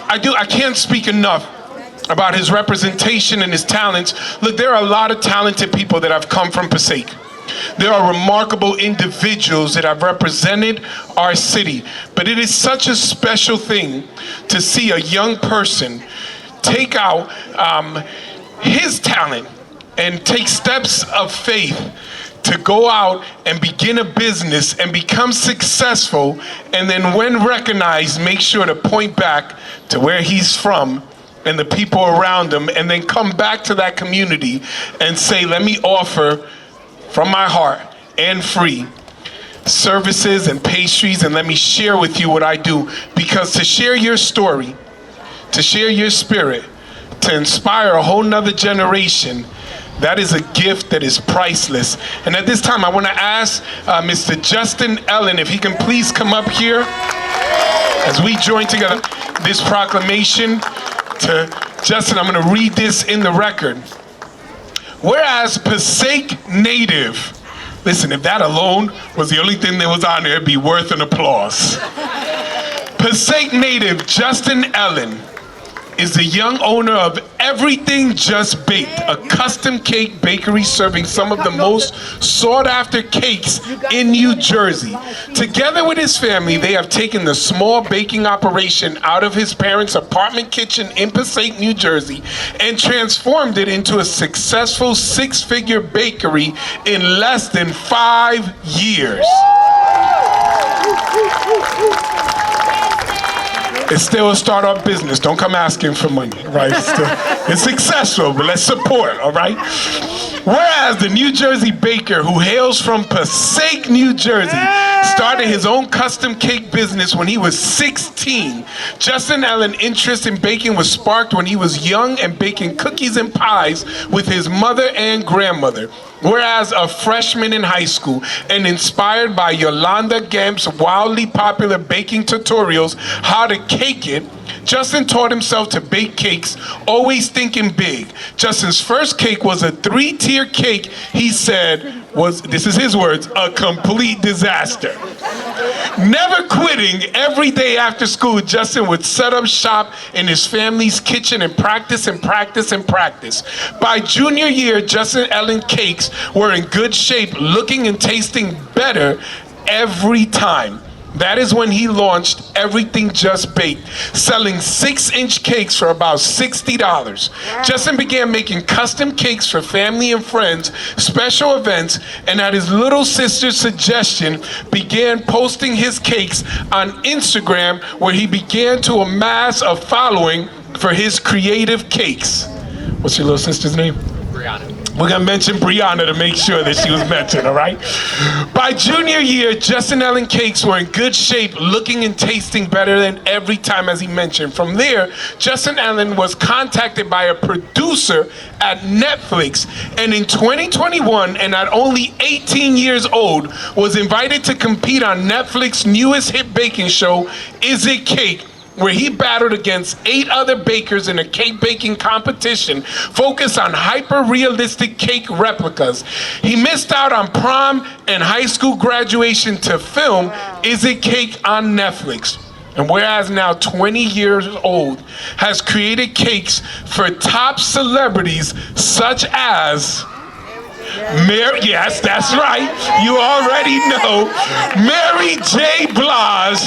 I can't speak enough about his representation and his talents. Look, there are a lot of talented people that have come from Passaic. There are remarkable individuals that have represented our city. But it is such a special thing to see a young person take out his talent and take steps of faith to go out and begin a business and become successful, and then when recognized, make sure to point back to where he's from and the people around him, and then come back to that community and say, let me offer from my heart and free services and pastries, and let me share with you what I do. Because to share your story, to share your spirit, to inspire a whole nother generation, that is a gift that is priceless. And at this time, I want to ask Mr. Justin Ellen if he can please come up here as we join together this proclamation. To Justin, I'm going to read this in the record. Whereas Passaic native, listen, if that alone was the only thing that was on there, it'd be worth an applause. Passaic native Justin Ellen is the young owner of Everything Just Baked, a custom cake bakery serving some of the most sought after cakes in New Jersey. Together with his family, they have taken the small baking operation out of his parents' apartment kitchen in Passaic, New Jersey, and transformed it into a successful six-figure bakery in less than 5 years. It's still a startup business. Don't come asking for money, right? It's successful, but let's support, all right? Whereas the New Jersey baker who hails from Passaic, New Jersey, started his own custom cake business when he was 16. Justin Allen's interest in baking was sparked when he was young and baking cookies and pies with his mother and grandmother. Whereas a freshman in high school, and inspired by Yolanda Gamp's wildly popular baking tutorials, How to Cake It, Justin taught himself to bake cakes, always thinking big. Justin's first cake was a 3-tier cake he said was, this is his words, a complete disaster. Never quitting, every day after school, Justin would set up shop in his family's kitchen and practice and practice and practice. By junior year, Justin Ellen cakes were in good shape, looking and tasting better every time. That is when he launched Everything Just Baked, selling 6-inch cakes for about $60. Wow. Justin began making custom cakes for family and friends, special events, and at his little sister's suggestion, began posting his cakes on Instagram, where he began to amass a following for his creative cakes. What's your little sister's name? Brianna. We're going to mention Brianna to make sure that she was mentioned, all right? By junior year, Justin Ellen cakes were in good shape, looking and tasting better than every time, as he mentioned. From there, Justin Ellen was contacted by a producer at Netflix, and in 2021, and at only 18 years old, was invited to compete on Netflix's newest hit baking show, Is It Cake?, where he battled against 8 other bakers in a cake baking competition focused on hyper-realistic cake replicas. He missed out on prom and high school graduation to film Is It Cake on Netflix. And whereas now 20 years old, has created cakes for top celebrities such as Mary, yes, that's right, you already know, Mary J. Blige,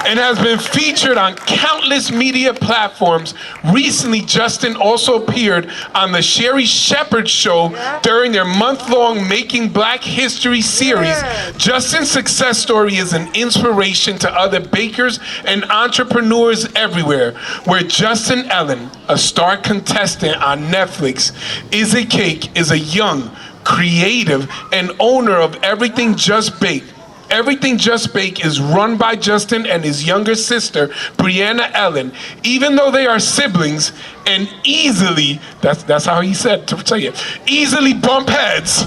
and has been featured on countless media platforms. Recently, Justin also appeared on the Sherry Shepherd Show during their month-long Making Black History series. Justin's success story is an inspiration to other bakers and entrepreneurs everywhere, where Justin Ellen, a star contestant on Netflix, Is It Cake, is a young, creative, and owner of Everything Just Baked. Everything Just Baked is run by Justin and his younger sister, Brianna Ellen. Even though they are siblings and easily, that's how he said to tell you, easily bump heads,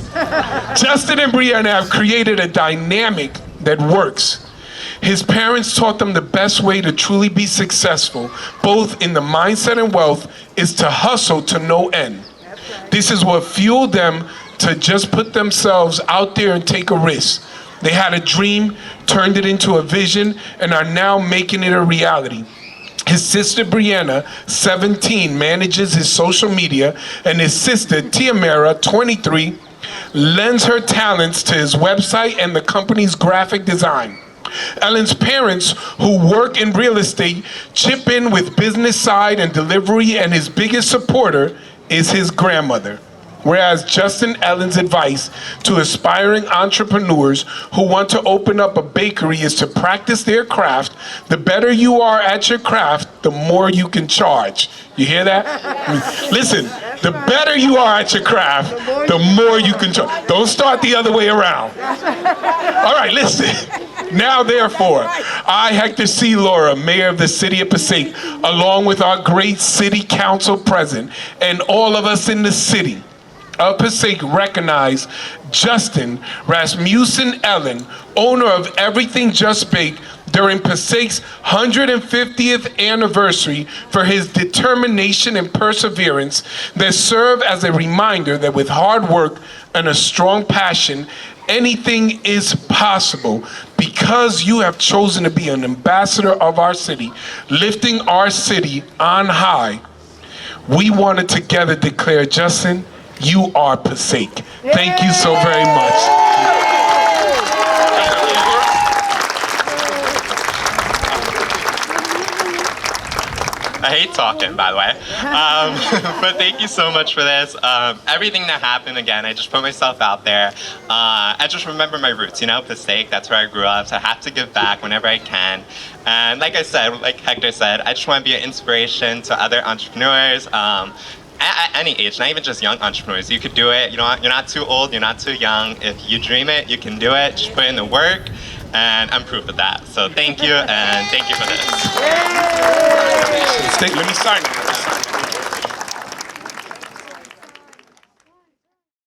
Justin and Brianna have created a dynamic that works. His parents taught them the best way to truly be successful, both in the mindset and wealth, is to hustle to no end. This is what fueled them to just put themselves out there and take a risk. They had a dream, turned it into a vision, and are now making it a reality. His His sister Brianna, 17, manages his social media, and his sister Tiamara, 23, lends her talents to his website and the company's graphic design. Ellen's parents, who work in real estate, chip in with business side and delivery, and his biggest supporter is his grandmother. Whereas Justin Ellen's advice to aspiring entrepreneurs who want to open up a bakery is to practice their craft. The better you are at your craft, the more you can charge. You hear that? Listen, the better you are at your craft, the more you can charge. Don't start the other way around. All right, listen. Now, therefore, I, Hector C. Lora, Mayor of the City of Passaic, along with our great City Council President, and all of us in the city of Passaic, recognize Justin Rasmussen Ellen, owner of Everything Just Baked, during Passaic's 150th anniversary for his determination and perseverance that serve as a reminder that with hard work and a strong passion, anything is possible. Because you have chosen to be an ambassador of our city, lifting our city on high, we want to together declare, Justin, you are Passaic. Thank you so very much. I hate talking, by the way. But thank you so much for this. Everything that happened, again, I just put myself out there. I just remember my roots, Passaic, that's where I grew up, so I have to give back whenever I can. And like I said, like Hector said, I just want to be an inspiration to other entrepreneurs. At any age, not even just young entrepreneurs. You could do it. You're not too old, you're not too young. If you dream it, you can do it. Just put in the work, and I'm proof of that. So thank you, and thank you for this. Let me sign it.